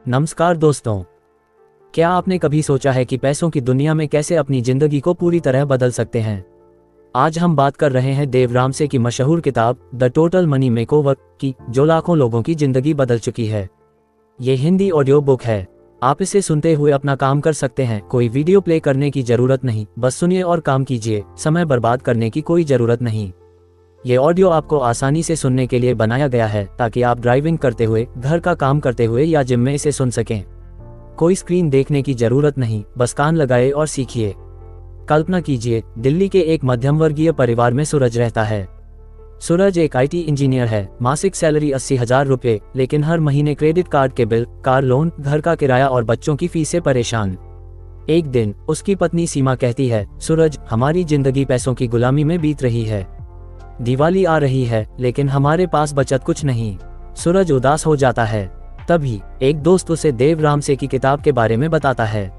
नमस्कार दोस्तों, क्या आपने कभी सोचा है कि पैसों की दुनिया में कैसे अपनी जिंदगी को पूरी तरह बदल सकते हैं। आज हम बात कर रहे हैं देव रामसे की मशहूर किताब द टोटल मनी मेकओवर की, जो लाखों लोगों की जिंदगी बदल चुकी है। ये हिंदी ऑडियो बुक है। आप इसे सुनते हुए अपना काम कर सकते हैं। कोई वीडियो प्ले करने की जरूरत नहीं, बस सुनिए और काम कीजिए। समय बर्बाद करने की कोई जरूरत नहीं। ये ऑडियो आपको आसानी से सुनने के लिए बनाया गया है ताकि आप ड्राइविंग करते हुए, घर का काम करते हुए या जिम में इसे सुन सकें। कोई स्क्रीन देखने की जरूरत नहीं, बस कान लगाए और सीखिए। कल्पना कीजिए, दिल्ली के एक मध्यम वर्गीय परिवार में सूरज रहता है। सूरज एक IT इंजीनियर है। मासिक सैलरी 80,000 रुपये, लेकिन हर महीने क्रेडिट कार्ड के बिल, कार लोन, घर का किराया और बच्चों की फीस से परेशान। एक दिन उसकी पत्नी सीमा कहती है, सूरज, हमारी जिंदगी पैसों की गुलामी में बीत रही है। दिवाली आ रही है, लेकिन हमारे पास बचत कुछ नहीं। सूरज उदास हो जाता है। तभी एक दोस्त उसे देव रामसे की किताब के बारे में बताता है।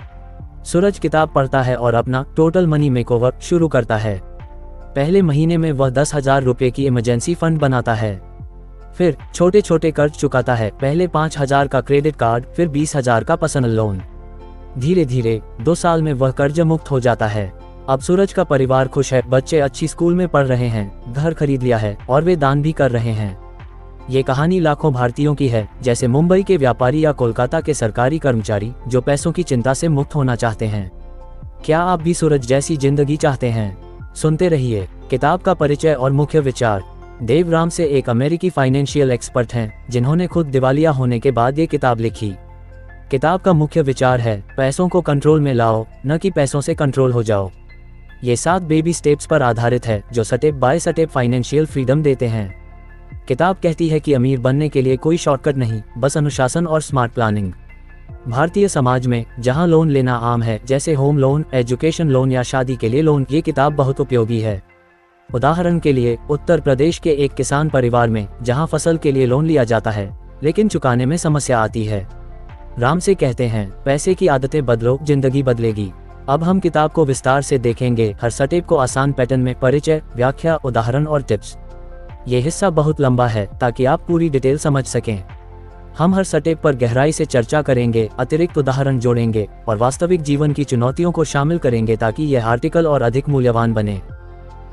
सूरज किताब पढ़ता है और अपना टोटल मनी मेकओवर शुरू करता है। पहले महीने में वह 10,000 रुपये की इमरजेंसी फंड बनाता है। फिर छोटे छोटे कर्ज चुकाता है। पहले 5,000 का क्रेडिट कार्ड, फिर 20,000 का पर्सनल लोन। धीरे धीरे 2 साल में वह कर्ज मुक्त हो जाता है। अब सूरज का परिवार खुश है। बच्चे अच्छी स्कूल में पढ़ रहे हैं, घर खरीद लिया है और वे दान भी कर रहे हैं। ये कहानी लाखों भारतीयों की है, जैसे मुंबई के व्यापारी या कोलकाता के सरकारी कर्मचारी, जो पैसों की चिंता से मुक्त होना चाहते हैं। क्या आप भी सूरज जैसी जिंदगी चाहते हैं? सुनते रहिए। किताब का परिचय और मुख्य विचार। देव रामसे एक अमेरिकी फाइनेंशियल एक्सपर्ट हैं, जिन्होंने खुद दिवालिया होने के बाद ये किताब लिखी। किताब का मुख्य विचार है, पैसों को कंट्रोल में लाओ, न कि पैसों से कंट्रोल हो जाओ। ये 7 बेबी स्टेप्स पर आधारित है, जो step by step financial freedom देते हैं। किताब कहती है कि अमीर बनने के लिए कोई शॉर्टकट नहीं, बस अनुशासन और स्मार्ट प्लानिंग। भारतीय समाज में जहां लोन लेना आम है, जैसे होम लोन, एजुकेशन लोन या शादी के लिए लोन, ये किताब बहुत उपयोगी है। उदाहरण के लिए, उत्तर प्रदेश के एक किसान परिवार में जहां फसल के लिए लोन लिया जाता है, लेकिन चुकाने में समस्या आती है। रामसे कहते हैं, पैसे की आदतें बदलो, जिंदगी बदलेगी। अब हम किताब को विस्तार से देखेंगे, हर स्टेप को आसान पैटर्न में, परिचय, व्याख्या, उदाहरण और टिप्स। ये हिस्सा बहुत लंबा है ताकि आप पूरी डिटेल समझ सकें। हम हर स्टेप पर गहराई से चर्चा करेंगे, अतिरिक्त उदाहरण जोड़ेंगे और वास्तविक जीवन की चुनौतियों को शामिल करेंगे ताकि यह आर्टिकल और अधिक मूल्यवान बने।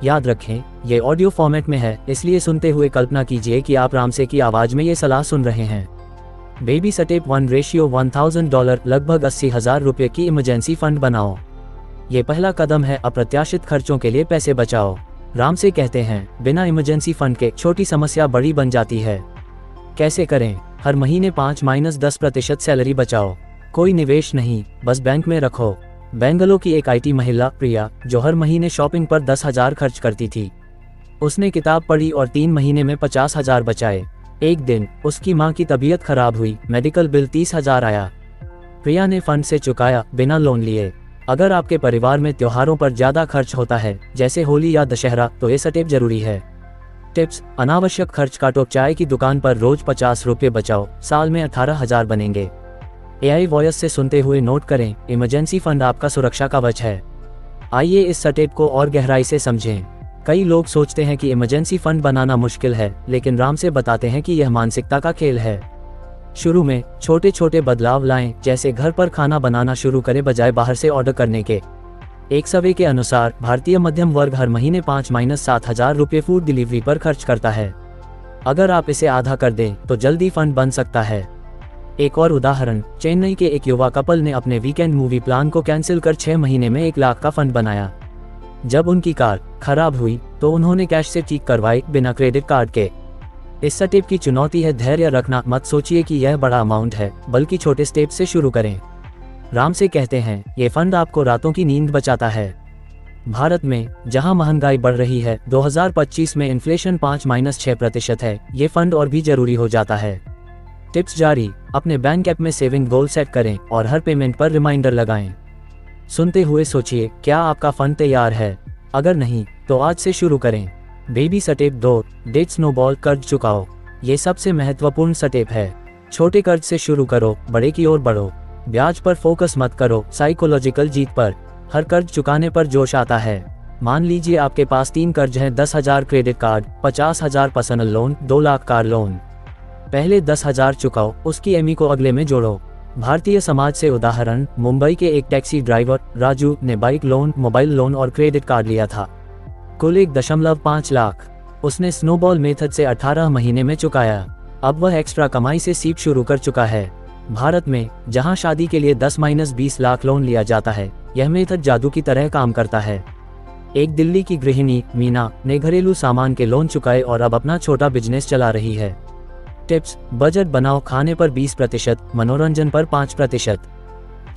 याद रखें, ये ऑडियो फॉर्मेट में है, इसलिए सुनते हुए कल्पना कीजिए कि आप रामसे की आवाज में ये सलाह सुन रहे हैं। बेबी स्टेप 1 रेशियो $1,000, लगभग 80,000 रुपये की इमरजेंसी फंड बनाओ। ये पहला कदम है, अप्रत्याशित खर्चों के लिए पैसे बचाओ। रामसे कहते हैं, बिना इमरजेंसी फंड के छोटी समस्या बड़ी बन जाती है। कैसे करें? हर महीने 5-10% सैलरी बचाओ। कोई निवेश नहीं, बस बैंक में रखो। बेंगलुरु की एक IT महिला प्रिया, जो हर महीने शॉपिंग पर 10,000 खर्च करती थी, उसने किताब पढ़ी और 3 महीने में 50,000 बचाए। एक दिन उसकी मां की तबीयत खराब हुई, मेडिकल बिल 30,000 आया। प्रिया ने फंड से चुकाया, बिना लोन लिए। अगर आपके परिवार में त्योहारों पर ज्यादा खर्च होता है, जैसे होली या दशहरा, तो ये स्टेप जरूरी है। टिप्स: अनावश्यक खर्च काटो। चाय की दुकान पर रोज 50 रुपये बचाओ, साल में 18,000 बनेंगे। AI वॉइस से सुनते हुए नोट करें, इमरजेंसी फंड आपका सुरक्षा कवच है। आइए इस स्टेप को और गहराई से समझें। कई लोग सोचते हैं कि इमरजेंसी फंड बनाना मुश्किल है, लेकिन रामसे बताते हैं कि यह मानसिकता का खेल है। शुरू में छोटे छोटे बदलाव लाएं, जैसे घर पर खाना बनाना शुरू करें बजाय बाहर से ऑर्डर करने के। एक सर्वे के अनुसार भारतीय मध्यम वर्ग हर महीने 5-7,000 रुपये फूड डिलीवरी पर खर्च करता है। अगर आप इसे आधा कर दें तो जल्दी फंड बन सकता है। एक और उदाहरण, चेन्नई के एक युवा कपल ने अपने वीकेंड मूवी प्लान को कैंसिल कर 6 महीने में 1 लाख का फंड बनाया। जब उनकी कार खराब हुई तो उन्होंने कैश से ठीक करवाई, बिना क्रेडिट कार्ड के। इस स्टेप की चुनौती है धैर्य रखना। मत सोचिए कि यह बड़ा अमाउंट है, बल्कि छोटे स्टेप से शुरू करें। रामसे कहते हैं, ये फंड आपको रातों की नींद बचाता है। भारत में जहां महंगाई बढ़ रही है, 2025 में इन्फ्लेशन 5-6% है, ये फंड और भी जरूरी हो जाता है। टिप्स जारी। अपने बैंक ऐप में सेविंग गोल सेट करें और हर पेमेंट पर रिमाइंडर लगाएं। सुनते हुए सोचिए, क्या आपका फंड तैयार है? अगर नहीं, तो आज से शुरू करें। बेबी स्टेप 2 डेट स्नोबॉल, कर्ज चुकाओ। ये सबसे महत्वपूर्ण स्टेप है। छोटे कर्ज से शुरू करो, बड़े की ओर बढ़ो। ब्याज पर फोकस मत करो, साइकोलॉजिकल जीत पर। हर कर्ज चुकाने पर जोश आता है। मान लीजिए आपके पास 3 कर्ज हैं, 10,000 credit card, 50,000 personal loan, 2 lakh car loan. पहले 10,000 चुकाओ, उसकी EMI को अगले में जोड़ो। भारतीय समाज से उदाहरण, मुंबई के एक टैक्सी ड्राइवर राजू ने बाइक लोन, मोबाइल लोन और क्रेडिट कार्ड लिया था, कुल 1.5 लाख। उसने स्नोबॉल मेथड से 18 महीने में चुकाया। अब वह एक्स्ट्रा कमाई से सीप शुरू कर चुका है। भारत में जहां शादी के लिए 10-20 लाख लोन लिया जाता है, यह मेथड जादू की तरह काम करता है। एक दिल्ली की गृहिणी मीना ने घरेलू सामान के लोन चुकाए और अब अपना छोटा बिजनेस चला रही है। टिप्स: बजट बनाओ, खाने पर 20%, मनोरंजन पर 5%।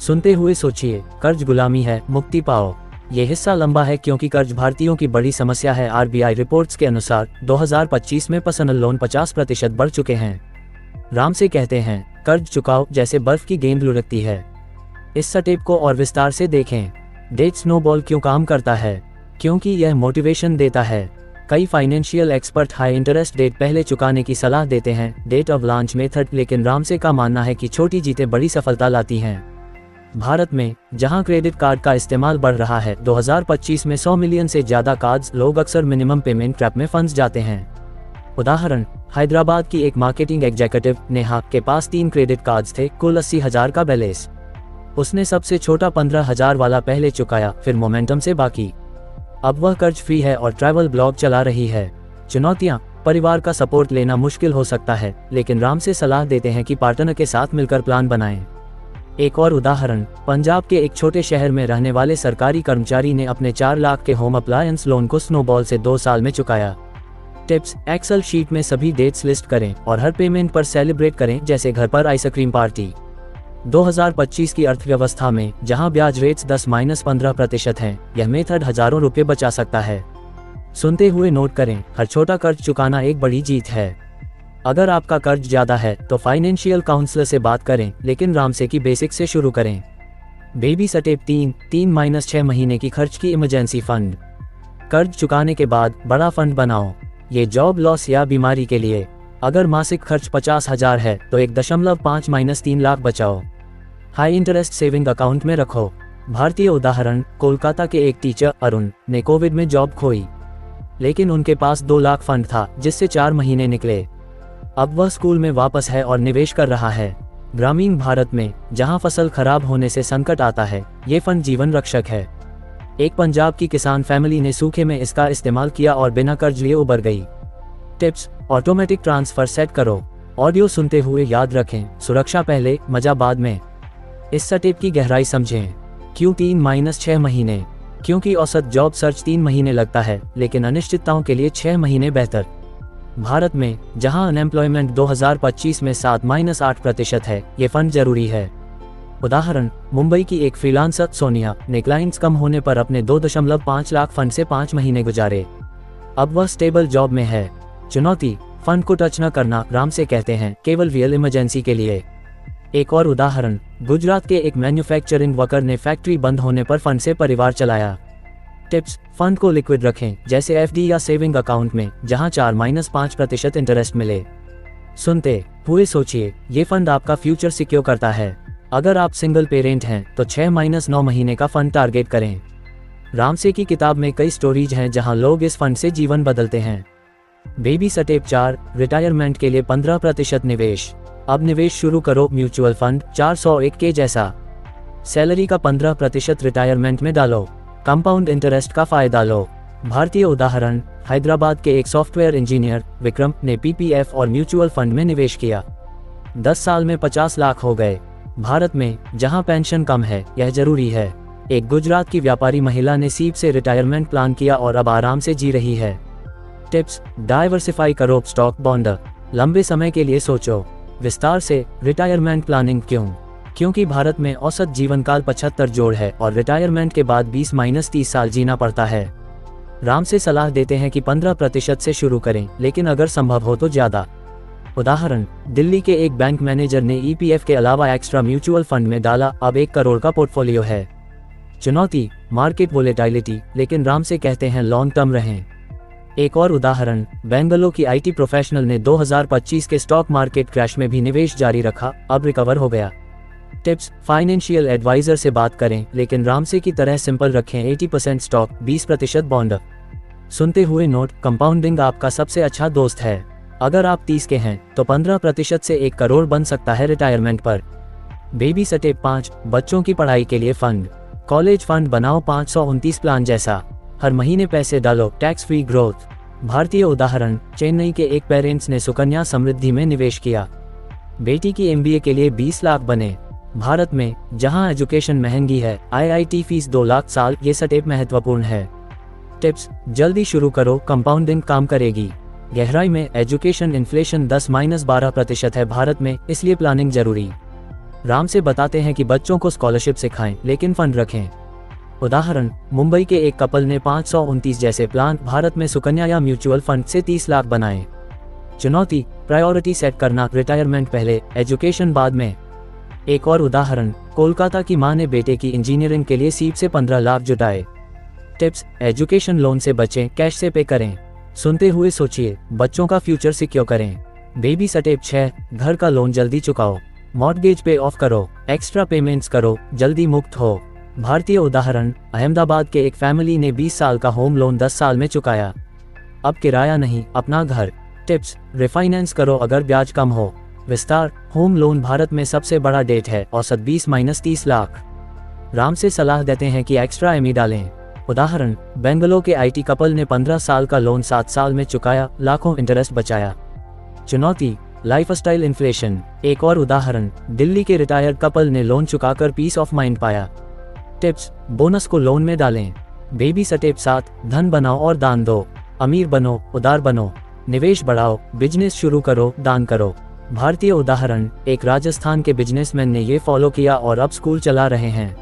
सुनते हुए सोचिए, कर्ज गुलामी है, मुक्ति पाओ। ये हिस्सा लंबा है क्योंकि कर्ज भारतीयों की बड़ी समस्या है। आरबीआई रिपोर्ट्स के अनुसार 2025 में पर्सनल लोन 50% बढ़ चुके हैं। राम से कहते हैं, कर्ज चुकाओ जैसे बर्फ की गेंद लुढ़कती है। इस स्टेप को और विस्तार से देखें। डेट स्नोबॉल क्यों काम करता है? क्योंकि यह मोटिवेशन देता है। कई financial expert high interest debt पहले चुकाने की सलाह देते हैं, डेट ऑफ लॉन्च मेथड, लेकिन रामसे का मानना है कि छोटी जीतें बड़ी सफलता लाती हैं। भारत में जहां क्रेडिट कार्ड का इस्तेमाल बढ़ रहा है, 2025 में 100 मिलियन से ज्यादा कार्ड्स, लोग अक्सर मिनिमम पेमेंट ट्रैप में फंस जाते हैं। उदाहरण, हैदराबाद की एक मार्केटिंग एग्जीक्यूटिव नेहा के पास 3 क्रेडिट कार्ड्स थे, कुल 80,000 का बैलेंस। उसने सबसे छोटा 15,000 वाला पहले चुकाया, फिर मोमेंटम से बाकी। अब वह कर्ज फ्री है और ट्रैवल ब्लॉग चला रही है। चुनौतियां: परिवार का सपोर्ट लेना मुश्किल हो सकता है, लेकिन राम से सलाह देते हैं कि पार्टनर के साथ मिलकर प्लान बनाएं। एक और उदाहरण, पंजाब के एक छोटे शहर में रहने वाले सरकारी कर्मचारी ने अपने 4 लाख के होम अप्लायंस लोन को स्नोबॉल से 2 साल में चुकाया। टिप्स: एक्सेल शीट में सभी डेट्स लिस्ट करें और हर पेमेंट पर सेलिब्रेट करें, जैसे घर पर आइसक्रीम पार्टी। 2025 की अर्थव्यवस्था में जहां ब्याज रेट्स 10-15% हैं, यह मेथड हजारों रुपए बचा सकता है। सुनते हुए नोट करें, हर छोटा कर्ज चुकाना एक बड़ी जीत है। अगर आपका कर्ज ज्यादा है तो फाइनेंशियल काउंसलर से बात करें, लेकिन रामसे की बेसिक से शुरू करें। बेबी स्टेप 3-6 महीने की खर्च की इमरजेंसी फंड। कर्ज चुकाने के बाद बड़ा फंड बनाओ, ये जॉब लॉस या बीमारी के लिए। अगर मासिक खर्च 50,000 है तो 1.5-3 लाख बचाओ। हाई इंटरेस्ट सेविंग अकाउंट में रखो। भारतीय उदाहरण, कोलकाता के एक टीचर अरुण ने कोविड में जॉब खोई, लेकिन उनके पास 2 लाख फंड था, जिससे 4 महीने निकले। अब वह स्कूल में वापस है और निवेश कर रहा है। ग्रामीण भारत में जहां फसल खराब होने से संकट आता है, ये फंड जीवन रक्षक है। एक पंजाब की किसान फैमिली ने सूखे में इसका इस्तेमाल किया और बिना कर्ज लिए उबर गई। टिप्स: ऑटोमेटिक ट्रांसफर सेट करो। ऑडियो सुनते हुए याद रखें, सुरक्षा पहले, मजा बाद में। इस स्टेप की गहराई समझें। क्यों 3-6 महीने? क्योंकि औसत जॉब सर्च 3 महीने लगता है, लेकिन अनिश्चितताओं के लिए 6 महीने बेहतर। भारत में जहां अनएम्प्लॉयमेंट 2025 में 7-8% है, ये फंड जरूरी है। उदाहरण, मुंबई की एक फ्रीलांसर सोनिया ने क्लाइंट्स कम होने पर अपने 2.5 लाख फंड से 5 महीने गुजारे। अब वह स्टेबल जॉब में है। चुनौती: फंड को टच न करना, राम से कहते हैं, केवल रियल इमरजेंसी के लिए। एक और उदाहरण, गुजरात के एक मैन्युफैक्चरिंग वर्कर ने फैक्ट्री बंद होने पर फंड से परिवार चलाया। टिप्स: फंड को लिक्विड रखें, जैसे एफडी या सेविंग अकाउंट में, जहां 4-5% इंटरेस्ट मिले। सुनते हुए सोचिए, ये फंड आपका फ्यूचर सिक्योर करता है। अगर आप सिंगल पेरेंट हैं तो 6-9 महीने का फंड टारगेट करें। रामसे की किताब में कई स्टोरीज हैं जहां लोग इस फंड से जीवन बदलते हैं। बेबी स्टेप 4, रिटायरमेंट के लिए 15% निवेश। अब निवेश शुरू करो, म्यूचुअल फंड 401 के जैसा। सैलरी का 15% रिटायरमेंट में डालो, कंपाउंड इंटरेस्ट का फायदा लो। भारतीय उदाहरण, हैदराबाद के एक सॉफ्टवेयर इंजीनियर विक्रम ने पीपीएफ और म्यूचुअल फंड में निवेश किया। 10 साल में 50 लाख हो गए। भारत में जहां पेंशन कम है, यह जरूरी है। एक गुजरात की व्यापारी महिला ने सीप से रिटायरमेंट प्लान किया और अब आराम से जी रही है। टिप्स: डाइवर्सिफाई करो, स्टॉक, बॉन्ड। लंबे समय के लिए सोचो। विस्तार से, रिटायरमेंट प्लानिंग क्यों? क्योंकि भारत में औसत जीवन काल 75 जोड़ है और रिटायरमेंट के बाद 20-30 साल जीना पड़ता है। राम से सलाह देते हैं कि 15% से शुरू करें, लेकिन अगर संभव हो तो ज्यादा। उदाहरण, दिल्ली के एक बैंक मैनेजर ने ईपीएफ के अलावा एक्स्ट्रा म्यूचुअल फंड में डाला, अब 1 करोड़ का पोर्टफोलियो है। चुनौती: मार्केट वोलेटिलिटी, लेकिन राम से कहते हैं लॉन्ग टर्म रहें। एक और उदाहरण, बेंगलुरु की आईटी प्रोफेशनल ने 2025 के स्टॉक मार्केट क्रैश में भी निवेश जारी रखा, अब रिकवर हो गया। टिप्स: फाइनेंशियल एडवाइजर से बात करें, लेकिन रामसे की तरह सिंपल रखें, 80% स्टॉक, 20% बॉन्ड। सुनते हुए नोट, कंपाउंडिंग आपका सबसे अच्छा दोस्त है। अगर आप 30 के हैं तो 15% से 1 करोड़ बन सकता है रिटायरमेंट पर। बेबी स्टेप 5, बच्चों की पढ़ाई के लिए फंड। कॉलेज फंड बनाओ 529 प्लान जैसा, हर महीने पैसे डालो, टैक्स फ्री ग्रोथ। भारतीय उदाहरण, चेन्नई के एक पेरेंट्स ने सुकन्या समृद्धि में निवेश किया, बेटी की MBA के लिए 20 लाख बने। भारत में जहां एजुकेशन महंगी है, IIT फीस 2 लाख साल, ये स्टेप महत्वपूर्ण है। टिप्स, जल्दी शुरू करो, कंपाउंडिंग काम करेगी। गहराई में, एजुकेशन इन्फ्लेशन 10-12% है भारत में, इसलिए प्लानिंग जरूरी। राम से बताते हैं कि बच्चों को स्कॉलरशिप सिखाएं, लेकिन फंड रखें। उदाहरण, मुंबई के एक कपल ने 529 जैसे प्लान भारत में सुकन्या या म्यूचुअल फंड से 30 लाख बनाए। चुनौती, प्रायोरिटी सेट करना, रिटायरमेंट पहले, एजुकेशन बाद में। एक और उदाहरण, कोलकाता की मां ने बेटे की इंजीनियरिंग के लिए सीप से 15 लाख जुटाए। टिप्स, एजुकेशन लोन से बचें, कैश से पे करें। सुनते हुए सोचिए, बच्चों का फ्यूचर सिक्योर करें। बेबी स्टेप 6, घर का लोन जल्दी चुकाओ, मॉर्गेज पे ऑफ करो, एक्स्ट्रा पेमेंट्स करो, जल्दी मुक्त हो। भारतीय उदाहरण, अहमदाबाद के एक फैमिली ने 20 साल का होम लोन 10 साल में चुकाया, अब किराया नहीं, अपना घर। टिप्स, रिफाइनेंस करो अगर ब्याज कम हो। विस्तार, होम लोन भारत में सबसे बड़ा डेट है, औसत 20-30 लाख। राम से सलाह देते हैं कि एक्स्ट्रा ME डालें। उदाहरण, बेंगलोर के IT कपल ने 15 साल का लोन 7 साल में चुकाया, लाखों इंटरेस्ट बचाया। चुनौती, लाइफस्टाइल इन्फ्लेशन। एक और उदाहरण, दिल्ली के रिटायर्ड कपल ने लोन चुकाकर पीस ऑफ माइंड पाया। टिप्स, बोनस को लोन में डालें। बेबी स्टेप 7, धन बनाओ और दान दो, अमीर बनो, उदार बनो, निवेश बढ़ाओ, बिजनेस शुरू करो, दान करो। भारतीय उदाहरण, एक राजस्थान के बिजनेसमैन ने ये फॉलो किया और अब स्कूल चला रहे हैं।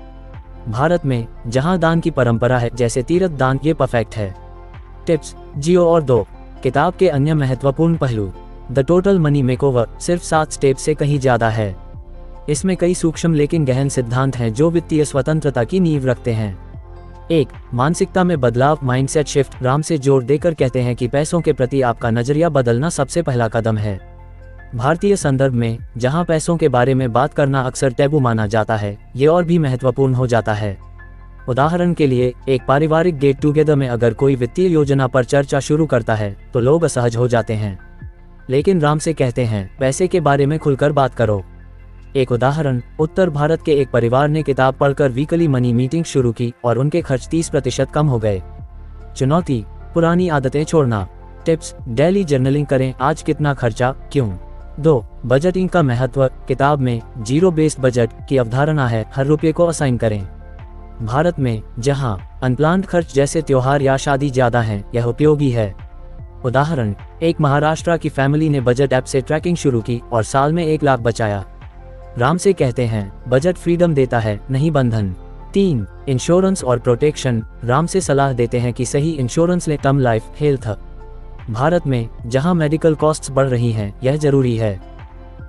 भारत में जहां दान की परंपरा है, जैसे तीर्थ दान, ये परफेक्ट है। टिप्स, जियो और दो। किताब के अन्य महत्वपूर्ण पहलू, द टोटल मनी मेकओवर सिर्फ 7 स्टेप से कहीं ज्यादा है। इसमें कई सूक्ष्म लेकिन गहन सिद्धांत हैं जो वित्तीय स्वतंत्रता की नींव रखते हैं। 1. मानसिकता में बदलाव, माइंडसेट शिफ्ट। राम से जोर देकर कहते हैं कि पैसों के प्रति आपका नजरिया बदलना सबसे पहला कदम है। भारतीय संदर्भ में, जहां पैसों के बारे में बात करना अक्सर टैबू माना जाता है, ये और भी महत्वपूर्ण हो जाता है। उदाहरण के लिए, एक पारिवारिक गेट टुगेदर में अगर कोई वित्तीय योजना पर चर्चा शुरू करता है तो लोग असहज हो जाते हैं, लेकिन राम से कहते हैं, पैसे के बारे में खुलकर बात करो। एक उदाहरण, उत्तर भारत के एक परिवार ने किताब पढ़कर वीकली मनी मीटिंग शुरू की और उनके खर्च 30% कम हो गए। चुनौती, पुरानी आदतें छोड़ना। टिप्स, डेली जर्नलिंग करें, आज कितना खर्चा, क्यों। 2. बजटिंग का महत्व। किताब में जीरो बेस्ड बजट की अवधारणा है, हर रुपये को असाइन करें। भारत में जहां अनप्लान्ड खर्च जैसे त्योहार या शादी ज्यादा हैं, यह उपयोगी है। उदाहरण, एक महाराष्ट्र की फैमिली ने बजट ऐप से ट्रैकिंग शुरू की और साल में 1 लाख बचाया। राम से कहते हैं, बजट फ्रीडम देता है, नहीं बंधन। 3. इंश्योरेंस और प्रोटेक्शन। राम से सलाह देते हैं कि सही इंश्योरेंस लें, टर्म लाइफ, हेल्थ। भारत में जहां मेडिकल कॉस्ट्स बढ़ रही हैं, यह जरूरी है।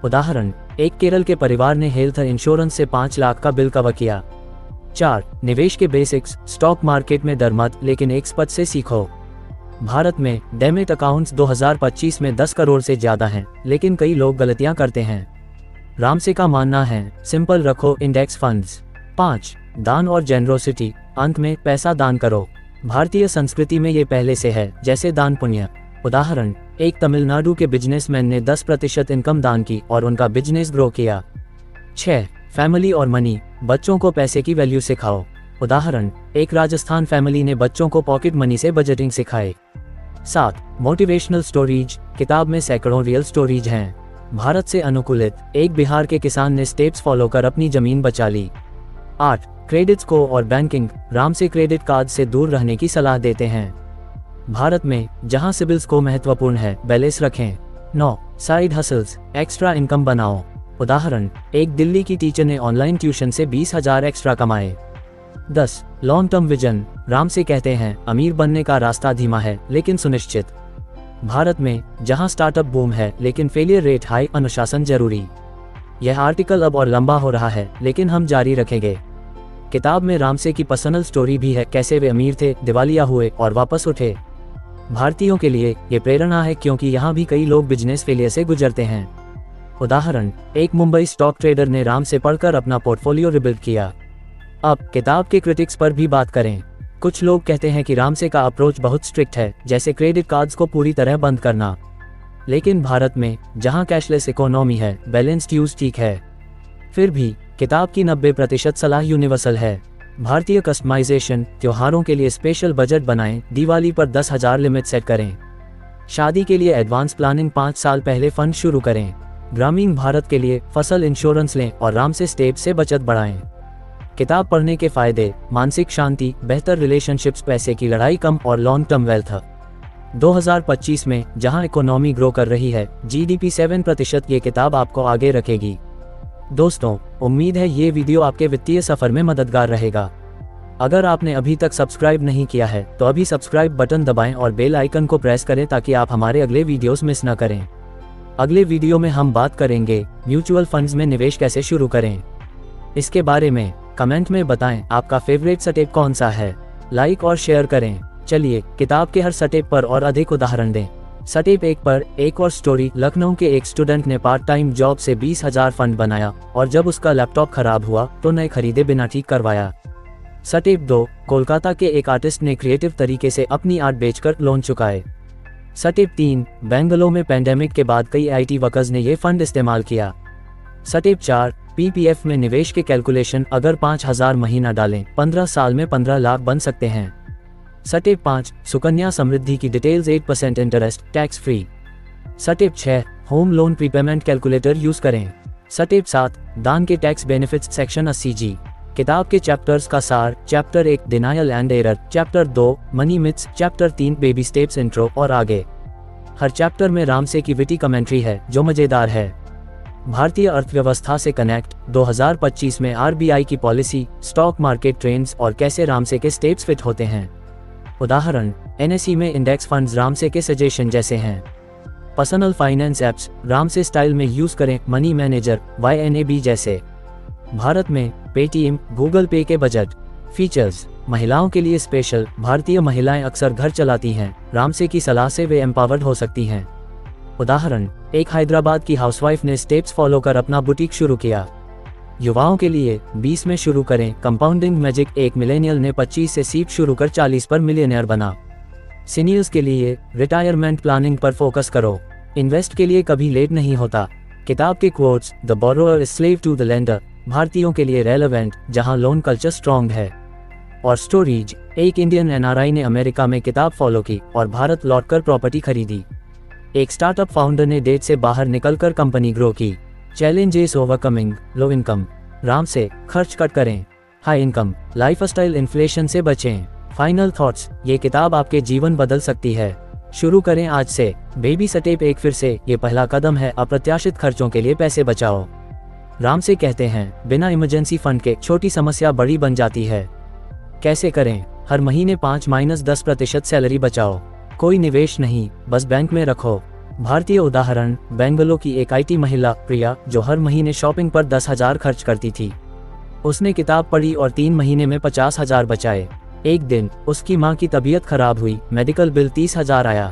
उदाहरण, एक केरल के परिवार ने हेल्थ इंश्योरेंस से 5 लाख का बिल कवर किया। 4. निवेश के बेसिक्स। स्टॉक मार्केट में डर मत, लेकिन एक्सपर्ट से सीखो। भारत में डेमेट अकाउंट्स 2025 में 10 करोड़ से ज्यादा हैं, लेकिन कई लोग गलतियां करते हैं। रामसे का मानना है, सिंपल रखो, इंडेक्स फंड्स। 5. दान और जेनरोसिटी। अंत में, पैसा दान करो। भारतीय संस्कृति में ये पहले से है, जैसे दान पुण्य। उदाहरण, एक तमिलनाडु के बिजनेसमैन ने 10% इनकम दान की और उनका बिजनेस ग्रो किया। 6. फैमिली और मनी। बच्चों को पैसे की वैल्यू सिखाओ। उदाहरण, एक राजस्थान फैमिली ने बच्चों को पॉकेट मनी से बजटिंग सिखाई। 7. Motivational stories. किताब में सैकड़ों रियल स्टोरीज हैं। भारत से अनुकूलित, एक बिहार के किसान ने स्टेप्स फॉलो कर अपनी जमीन बचा ली। 8. क्रेडिट स्कोर और बैंकिंग। राम से क्रेडिट कार्ड से दूर रहने की सलाह देते हैं। भारत में जहां सिबिल स्कोर महत्वपूर्ण है, बैलेंस रखें। 9. Side hustles. एक्स्ट्रा इनकम बनाओ। उदाहरण, एक दिल्ली की टीचर ने ऑनलाइन ट्यूशन से 20,000 एक्स्ट्रा कमाए। 10. Long term vision. राम से कहते हैं, अमीर बनने का रास्ता धीमा है, लेकिन सुनिश्चित। भारत में जहां स्टार्टअप बूम है, लेकिन फेलियर रेट हाई, अनुशासन जरूरी। यह आर्टिकल अब और लंबा हो रहा है, लेकिन हम जारी रखेंगे। किताब में रामसे की पर्सनल स्टोरी भी है, कैसे वे अमीर थे, दिवालिया हुए और वापस उठे। भारतीयों के लिए ये प्रेरणा है, क्योंकि यहाँ भी कई लोग बिजनेस फेलियर से गुजरते हैं। उदाहरण, एक मुंबई स्टॉक ट्रेडर ने राम से पढ़कर अपना पोर्टफोलियो रिबिल्ड किया। अब किताब के क्रिटिक्स पर भी बात करें। कुछ लोग कहते हैं कि रामसे का अप्रोच बहुत स्ट्रिक्ट है, जैसे क्रेडिट कार्ड्स को पूरी तरह बंद करना। लेकिन भारत में जहां कैशलेस इकोनॉमी है, बैलेंस्ड यूज ठीक है। फिर भी किताब की 90% सलाह यूनिवर्सल है। भारतीय कस्टमाइजेशन, त्योहारों के लिए स्पेशल बजट बनाएं, दिवाली पर 10,000 लिमिट सेट करें। शादी के लिए एडवांस प्लानिंग 5 साल पहले फंड शुरू करें। ग्रामीण भारत के लिए फसल इंश्योरेंस लें और रामसे स्टेप से बचत बढ़ाएं। किताब पढ़ने के फायदे: मानसिक शांति, बेहतर रिलेशनशिप्स, पैसे की लड़ाई कम और लॉन्ग टर्म वेल्थ। 2025 में जहां इकोनॉमी ग्रो कर रही है, GDP 7%, ये किताब आपको आगे रखेगी। दोस्तों, उम्मीद है ये वीडियो आपके वित्तीय सफर में मददगार रहेगा। अगर आपने अभी तक सब्सक्राइब नहीं किया है तो अभी सब्सक्राइब बटन दबाएं और बेल आइकन को प्रेस करें ताकि आप हमारे अगले वीडियोस मिस न करें। अगले वीडियो में हम बात करेंगे म्यूचुअल फंड्स में निवेश कैसे शुरू करें। इसके बारे में कमेंट में बताएं आपका फेवरेट स्टेप कौन सा है। लाइक और शेयर करें। चलिए किताब के हर स्टेप पर और अधिक उदाहरण दें। स्टेप 1 पर एक और स्टोरी। लखनऊ के एक स्टूडेंट ने पार्ट टाइम जॉब से 20,000 फंड बनाया और जब उसका लैपटॉप खराब हुआ तो नए खरीदे बिना ठीक करवाया। स्टेप 2, कोलकाता के एक आर्टिस्ट ने क्रिएटिव तरीके से अपनी आर्ट बेचकर लोन चुकाए। स्टेप 3, बेंगलुरु में पैंडेमिक के बाद कई IT वर्कर्स ने ये फंड इस्तेमाल किया। स्टेप 4, PPF में निवेश के कैलकुलेशन। अगर 5,000 महीना डालें, 15 साल में 15 लाख बन सकते हैं। स्टेप 5, सुकन्या समृद्धि की details, 8% interest, tax free. Step 6, home loan prepayment calculator use करें। स्टेप 7, दान के टैक्स बेनिफिट्स, सेक्शन 80G। किताब के चैप्टर्स का सार: chapter 1 denial and error, chapter 2 money myths, chapter 3 baby steps, intro और आगे। हर चैप्टर में रामसे की विटी कमेंट्री है जो मजेदार है। भारतीय अर्थव्यवस्था से कनेक्ट। 2025 में RBI की पॉलिसी, स्टॉक मार्केट ट्रेंड्स और कैसे रामसे के स्टेप्स फिट होते हैं। उदाहरण: NSE में इंडेक्स फंड्स रामसे के सजेशन जैसे हैं। Personal finance apps Ramsay style में यूज करें, मनी मैनेजर, YNAB जैसे। भारत में पेटीएम, गूगल पे के बजट। फीचर्स: महिलाओं के लिए स्पेशल। भारतीय महिलाएं अक्सर घर चलाती हैं, रामसे की सलाह से वे एम्पावर्ड हो सकती हैं। उदाहरण: एक हैदराबाद की हाउसवाइफ ने स्टेप्स फॉलो कर अपना बुटीक शुरू किया। युवाओं के लिए 20 में शुरू करें, कंपाउंडिंग मैजिक। एक मिलेनियल ने 25 से सीप शुरू कर 40 पर मिलियनेयर बना। सीनियर्स के लिए रिटायरमेंट प्लानिंग पर फोकस करो। इन्वेस्ट के लिए कभी लेट नहीं होता। किताब के quotes: the borrower is slave to the lender, भारतीयों के लिए रेलेवेंट जहां लोन कल्चर स्ट्रॉन्ग है। और स्टोरीज: एक इंडियन NRI ने अमेरिका में किताब फॉलो की और भारत लौटकर प्रॉपर्टी खरीदी। एक स्टार्टअप फाउंडर ने डेट से बाहर निकलकर कंपनी ग्रो की। Challenges overcoming low income. Ramsay खर्च कट करें, हाई इनकम लाइफस्टाइल इन्फ्लेशन से बचें। फाइनल थॉट्स: ये किताब आपके जीवन बदल सकती है। शुरू करें आज से। बेबी स्टेप 1 फिर से ये पहला कदम है, अप्रत्याशित खर्चों के लिए पैसे बचाओ। रामसे कहते हैं बिना इमरजेंसी फंड के छोटी समस्या बड़ी बन जाती है। कैसे करें? हर महीने 5-10% सैलरी बचाओ। कोई निवेश नहीं, बस बैंक में रखो। भारतीय उदाहरण: बेंगलुरु की एक IT महिला प्रिया जो हर महीने शॉपिंग पर 10,000 खर्च करती थी। उसने किताब पढ़ी और 3 महीने में 50,000 बचाए। एक दिन उसकी मां की तबीयत खराब हुई, मेडिकल बिल 30,000 आया।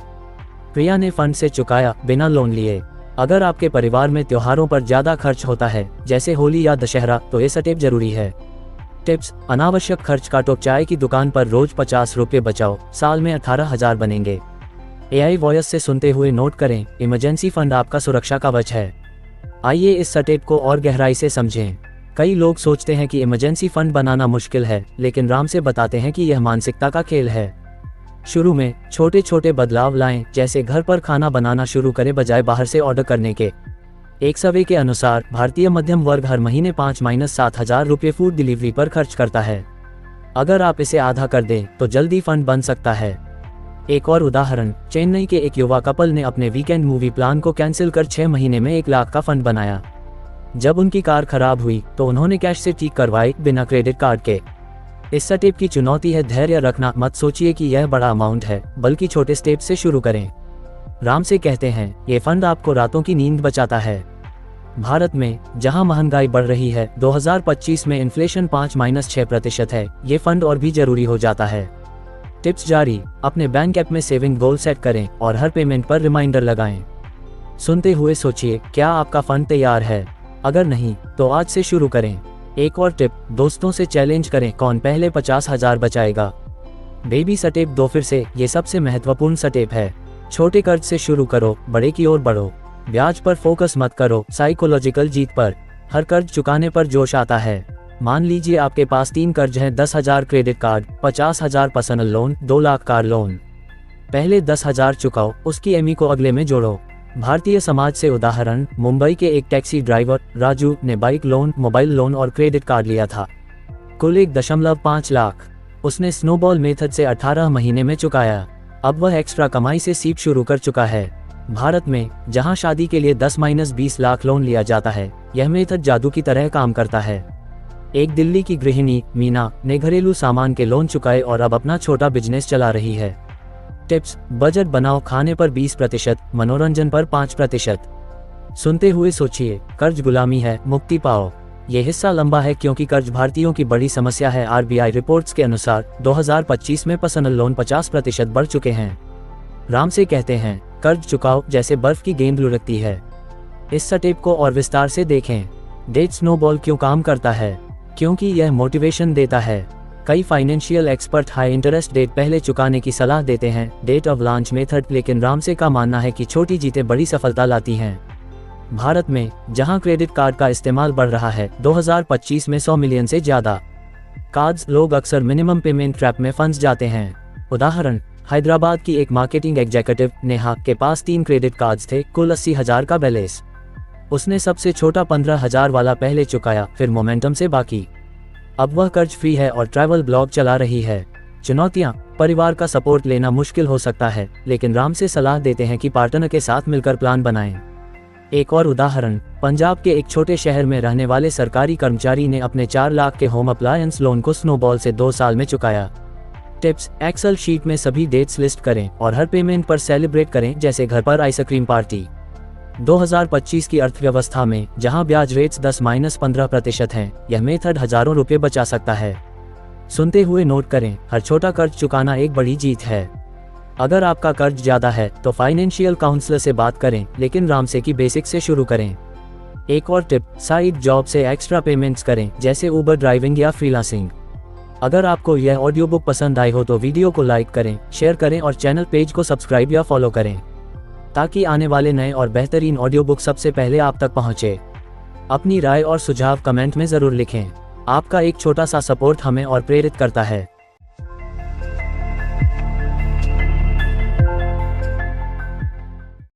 प्रिया ने फंड से चुकाया बिना लोन लिए। अगर आपके परिवार में त्योहारों पर ज्यादा खर्च होता है जैसे होली या दशहरा तो ये स्टेप जरूरी है। टिप्स: अनावश्यक खर्च काटो। चाय की दुकान पर रोज 50 रुपये बचाओ, साल में 18,000 बनेंगे। AI वॉइस से सुनते हुए नोट करें, इमरजेंसी फंड आपका सुरक्षा कवच है। आइए इस स्टेप को और गहराई से समझें। कई लोग सोचते हैं कि इमरजेंसी फंड बनाना मुश्किल है, लेकिन रामसे बताते हैं कि यह मानसिकता का खेल है। शुरू में छोटे छोटे बदलाव लाएं, जैसे घर पर खाना बनाना शुरू करें बजाय बाहर से ऑर्डर करने के। एक सर्वे के अनुसार भारतीय मध्यम वर्ग हर महीने 5-7,000 रुपये फूड डिलीवरी पर खर्च करता है। अगर आप इसे आधा कर दें तो जल्दी फंड बन सकता है। एक और उदाहरण: चेन्नई के एक युवा कपल ने अपने वीकेंड मूवी प्लान को कैंसिल कर 6 महीने में 1 लाख का फंड बनाया। जब उनकी कार खराब हुई तो उन्होंने कैश से ठीक करवाई, बिना क्रेडिट कार्ड के। इस स्टेप की चुनौती है धैर्य रखना। मत सोचिए कि यह बड़ा अमाउंट है, बल्कि छोटे स्टेप से शुरू करें। रामसे कहते हैं ये फंड आपको रातों की नींद बचाता है। भारत में जहां महंगाई बढ़ रही है, 2025 में इन्फ्लेशन 5-6% है, ये फंड और भी जरूरी हो जाता है। टिप्स जारी: अपने बैंक ऐप में सेविंग गोल सेट करें और हर पेमेंट पर रिमाइंडर लगाएं। सुनते हुए सोचिए, क्या आपका फंड तैयार है? अगर नहीं तो आज से शुरू करें। एक और टिप: दोस्तों से चैलेंज करें, कौन पहले 50,000 बचाएगा। बेबी स्टेप 2 फिर से ये सबसे महत्वपूर्ण स्टेप है। छोटे कर्ज से शुरू करो, बड़े की ओर बढ़ो। ब्याज पर फोकस मत करो, साइकोलॉजिकल जीत पर। हर कर्ज चुकाने पर जोश आता है। मान लीजिए आपके पास 3 कर्ज हैं, 10,000 credit card, 50,000 personal loan, 2 lakh car loan. पहले 10,000 चुकाओ, उसकी EMI को अगले में जोड़ो। भारतीय समाज से उदाहरण, मुंबई के एक टैक्सी ड्राइवर राजू ने बाइक लोन, मोबाइल लोन और क्रेडिट कार्ड लिया था, कुल 1.5 लाख। उसने स्नोबॉल मेथड से 18 महीने में चुकाया। अब वह एक्स्ट्रा कमाई से सीप शुरू कर चुका है। भारत में जहां शादी के लिए 10-20 लाख लोन लिया जाता है, यह मेथड जादू की तरह काम करता है। एक दिल्ली की गृहिणी मीना ने घरेलू सामान के लोन चुकाए और अब अपना छोटा बिजनेस चला रही है। टिप्स: बजट बनाओ, खाने पर 20%, मनोरंजन पर 5%। सुनते हुए सोचिए, कर्ज गुलामी है, मुक्ति पाओ। ये हिस्सा लंबा है क्योंकि कर्ज भारतीयों की बड़ी समस्या है। RBI रिपोर्ट्स के अनुसार 2025 में पर्सनल लोन 50% बढ़ चुके हैं। राम से कहते हैं, कर्ज चुकाओ जैसे बर्फ की गेंद लुढ़कती है। इस टेप को और विस्तार से देखें। डेट स्नोबॉल क्यों काम करता है? क्योंकि यह मोटिवेशन देता है। कई financial expert high interest debt पहले चुकाने की सलाह देते हैं, डेट ऑफ लॉन्च मेथड, लेकिन रामसे का मानना है कि छोटी जीतें बड़ी सफलता लाती हैं। भारत में जहां क्रेडिट कार्ड का इस्तेमाल बढ़ रहा है, 2025 में 100 मिलियन से ज्यादा कार्ड्स, लोग अक्सर मिनिमम पेमेंट ट्रैप में फंस जाते हैं। उदाहरण, हैदराबाद की एक मार्केटिंग एग्जीक्यूटिव नेहा के पास 3 क्रेडिट कार्ड्स थे, कुल 80,000 का बैलेंस। उसने सबसे छोटा 15,000 वाला पहले चुकाया, फिर मोमेंटम से बाकी। अब वह कर्ज फ्री है और ट्रैवल ब्लॉग चला रही है। चुनौतियां: परिवार का सपोर्ट लेना मुश्किल हो सकता है, लेकिन राम से सलाह देते हैं कि पार्टनर के साथ मिलकर प्लान बनाएं। एक और उदाहरण, पंजाब के एक छोटे शहर में रहने वाले सरकारी कर्मचारी ने अपने 4 लाख के होम अप्लायंस लोन को स्नोबॉल से 2 साल में चुकाया। टिप्स: एक्सेल शीट में सभी डेट्स लिस्ट करें और हर पेमेंट पर सेलिब्रेट करें, जैसे घर पर आइसक्रीम पार्टी। 2025 की अर्थव्यवस्था में जहां ब्याज रेट्स 10-15% हैं, यह मेथड हजारों रुपए बचा सकता है। सुनते हुए नोट करें, हर छोटा कर्ज चुकाना एक बड़ी जीत है। अगर आपका कर्ज ज्यादा है तो फाइनेंशियल काउंसलर से बात करें, लेकिन रामसे की बेसिक से शुरू करें। एक और टिप, साइड जॉब से एक्स्ट्रा पेमेंट्स करें, जैसे उबर ड्राइविंग या फ्रीलांसिंग। अगर आपको यह ऑडियो बुक पसंद आई हो तो वीडियो को लाइक करें, शेयर करें और चैनल पेज को सब्सक्राइब या फॉलो करें, ताकि आने वाले नए और बेहतरीन ऑडियो बुक सबसे पहले आप तक पहुंचे। अपनी राय और सुझाव कमेंट में जरूर लिखें। आपका एक छोटा सा सपोर्ट हमें और प्रेरित करता है।